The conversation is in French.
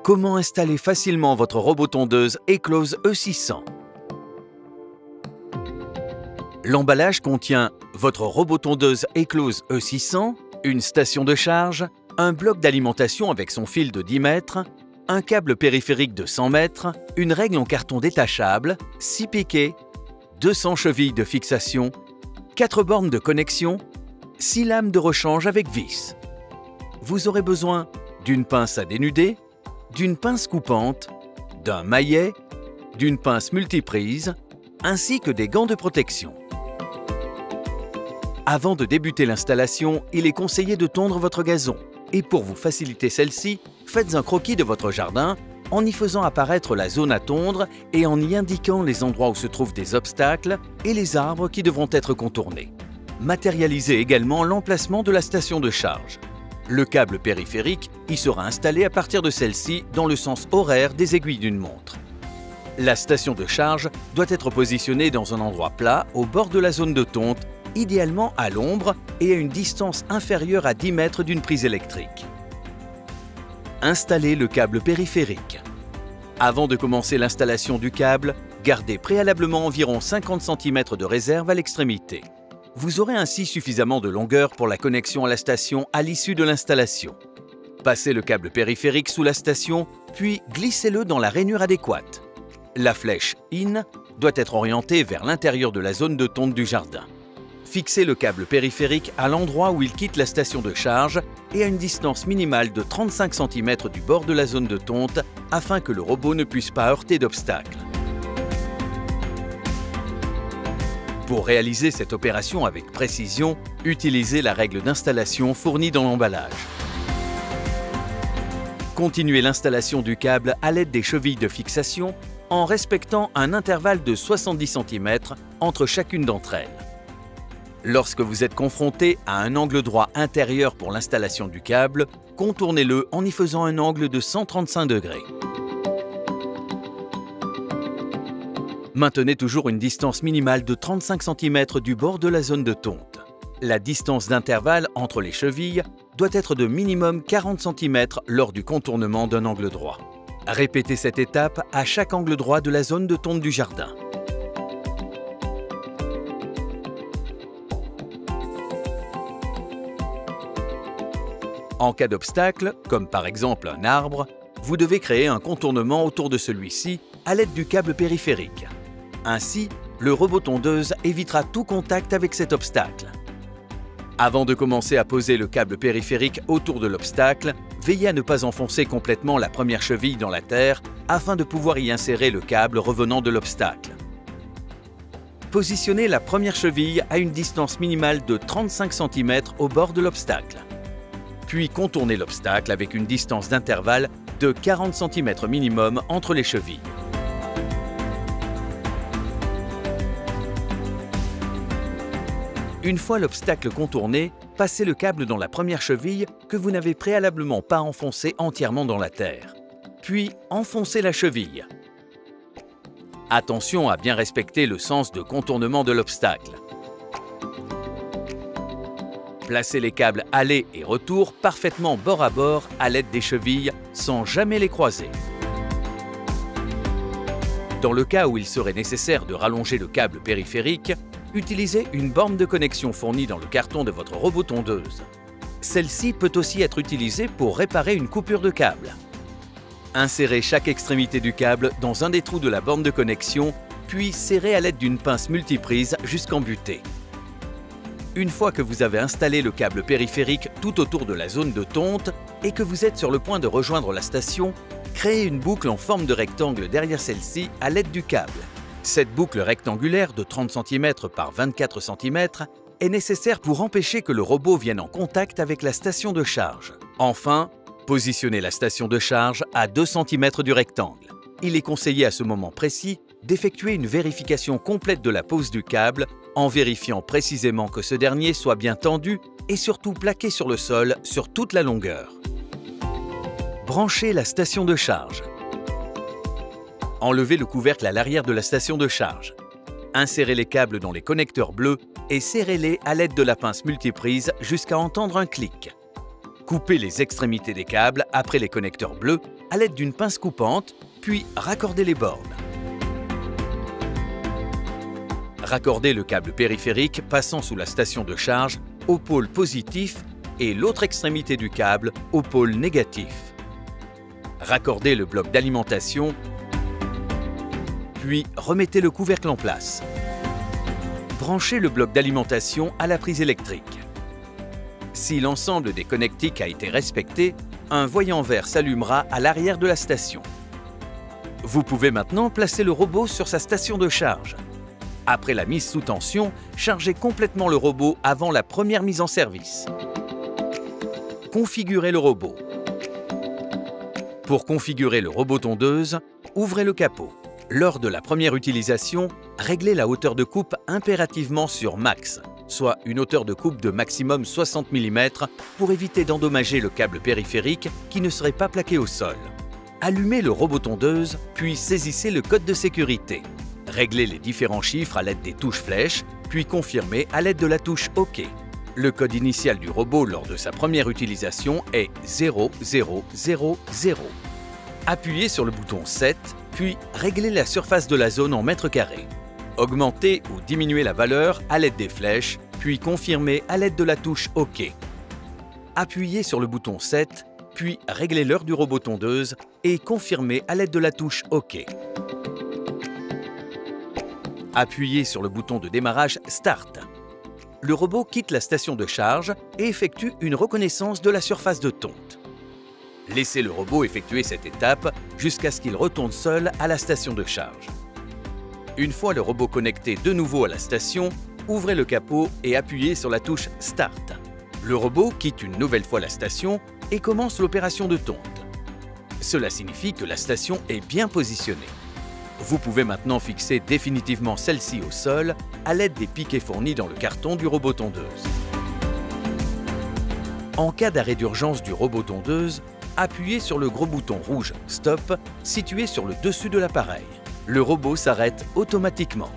Comment installer facilement votre robot tondeuse Eclose E600? L'emballage contient votre robot tondeuse Eclose E600, une station de charge, un bloc d'alimentation avec son fil de 10 mètres, un câble périphérique de 100 mètres, une règle en carton détachable, 6 piquets, 200 chevilles de fixation, 4 bornes de connexion, 6 lames de rechange avec vis. Vous aurez besoin d'une pince à dénuder, d'une pince coupante, d'un maillet, d'une pince multiprise, ainsi que des gants de protection. Avant de débuter l'installation, il est conseillé de tondre votre gazon. Et pour vous faciliter celle-ci, faites un croquis de votre jardin en y faisant apparaître la zone à tondre et en y indiquant les endroits où se trouvent des obstacles et les arbres qui devront être contournés. Matérialisez également l'emplacement de la station de charge. Le câble périphérique y sera installé à partir de celle-ci dans le sens horaire des aiguilles d'une montre. La station de charge doit être positionnée dans un endroit plat au bord de la zone de tonte, idéalement à l'ombre et à une distance inférieure à 10 mètres d'une prise électrique. Installez le câble périphérique. Avant de commencer l'installation du câble, gardez préalablement environ 50 cm de réserve à l'extrémité. Vous aurez ainsi suffisamment de longueur pour la connexion à la station à l'issue de l'installation. Passez le câble périphérique sous la station, puis glissez-le dans la rainure adéquate. La flèche IN doit être orientée vers l'intérieur de la zone de tonte du jardin. Fixez le câble périphérique à l'endroit où il quitte la station de charge et à une distance minimale de 35 cm du bord de la zone de tonte afin que le robot ne puisse pas heurter d'obstacles. Pour réaliser cette opération avec précision, utilisez la règle d'installation fournie dans l'emballage. Continuez l'installation du câble à l'aide des chevilles de fixation en respectant un intervalle de 70 cm entre chacune d'entre elles. Lorsque vous êtes confronté à un angle droit intérieur pour l'installation du câble, contournez-le en y faisant un angle de 135 degrés. Maintenez toujours une distance minimale de 35 cm du bord de la zone de tonte. La distance d'intervalle entre les chevilles doit être de minimum 40 cm lors du contournement d'un angle droit. Répétez cette étape à chaque angle droit de la zone de tonte du jardin. En cas d'obstacle, comme par exemple un arbre, vous devez créer un contournement autour de celui-ci à l'aide du câble périphérique. Ainsi, le robot tondeuse évitera tout contact avec cet obstacle. Avant de commencer à poser le câble périphérique autour de l'obstacle, veillez à ne pas enfoncer complètement la première cheville dans la terre afin de pouvoir y insérer le câble revenant de l'obstacle. Positionnez la première cheville à une distance minimale de 35 cm au bord de l'obstacle. Puis contournez l'obstacle avec une distance d'intervalle de 40 cm minimum entre les chevilles. Une fois l'obstacle contourné, passez le câble dans la première cheville que vous n'avez préalablement pas enfoncée entièrement dans la terre. Puis enfoncez la cheville. Attention à bien respecter le sens de contournement de l'obstacle. Placez les câbles aller et retour parfaitement bord à bord à l'aide des chevilles sans jamais les croiser. Dans le cas où il serait nécessaire de rallonger le câble périphérique, utilisez une borne de connexion fournie dans le carton de votre robot tondeuse. Celle-ci peut aussi être utilisée pour réparer une coupure de câble. Insérez chaque extrémité du câble dans un des trous de la borne de connexion, puis serrez à l'aide d'une pince multiprise jusqu'en butée. Une fois que vous avez installé le câble périphérique tout autour de la zone de tonte et que vous êtes sur le point de rejoindre la station, créez une boucle en forme de rectangle derrière celle-ci à l'aide du câble. Cette boucle rectangulaire de 30 cm par 24 cm est nécessaire pour empêcher que le robot vienne en contact avec la station de charge. Enfin, positionnez la station de charge à 2 cm du rectangle. Il est conseillé à ce moment précis d'effectuer une vérification complète de la pose du câble en vérifiant précisément que ce dernier soit bien tendu et surtout plaqué sur le sol sur toute la longueur. Branchez la station de charge. Enlevez le couvercle à l'arrière de la station de charge. Insérez les câbles dans les connecteurs bleus et serrez-les à l'aide de la pince multiprise jusqu'à entendre un clic. Coupez les extrémités des câbles après les connecteurs bleus à l'aide d'une pince coupante, puis raccordez les bornes. Raccordez le câble périphérique passant sous la station de charge au pôle positif et l'autre extrémité du câble au pôle négatif. Raccordez le bloc d'alimentation, puis remettez le couvercle en place. Branchez le bloc d'alimentation à la prise électrique. Si l'ensemble des connectiques a été respecté, un voyant vert s'allumera à l'arrière de la station. Vous pouvez maintenant placer le robot sur sa station de charge. Après la mise sous tension, chargez complètement le robot avant la première mise en service. Configurez le robot. Pour configurer le robot tondeuse, ouvrez le capot. Lors de la première utilisation, réglez la hauteur de coupe impérativement sur Max, soit une hauteur de coupe de maximum 60 mm pour éviter d'endommager le câble périphérique qui ne serait pas plaqué au sol. Allumez le robot tondeuse, puis saisissez le code de sécurité. Réglez les différents chiffres à l'aide des touches flèches, puis confirmez à l'aide de la touche OK. Le code initial du robot lors de sa première utilisation est 0000. Appuyez sur le bouton 7, puis réglez la surface de la zone en mètres carrés. Augmentez ou diminuez la valeur à l'aide des flèches, puis confirmez à l'aide de la touche OK. Appuyez sur le bouton 7, puis réglez l'heure du robot tondeuse et confirmez à l'aide de la touche OK. Appuyez sur le bouton de démarrage Start. Le robot quitte la station de charge et effectue une reconnaissance de la surface de tonte. Laissez le robot effectuer cette étape jusqu'à ce qu'il retourne seul à la station de charge. Une fois le robot connecté de nouveau à la station, ouvrez le capot et appuyez sur la touche Start. Le robot quitte une nouvelle fois la station et commence l'opération de tonte. Cela signifie que la station est bien positionnée. Vous pouvez maintenant fixer définitivement celle-ci au sol à l'aide des piquets fournis dans le carton du robot tondeuse. En cas d'arrêt d'urgence du robot tondeuse, appuyez sur le gros bouton rouge Stop situé sur le dessus de l'appareil. Le robot s'arrête automatiquement.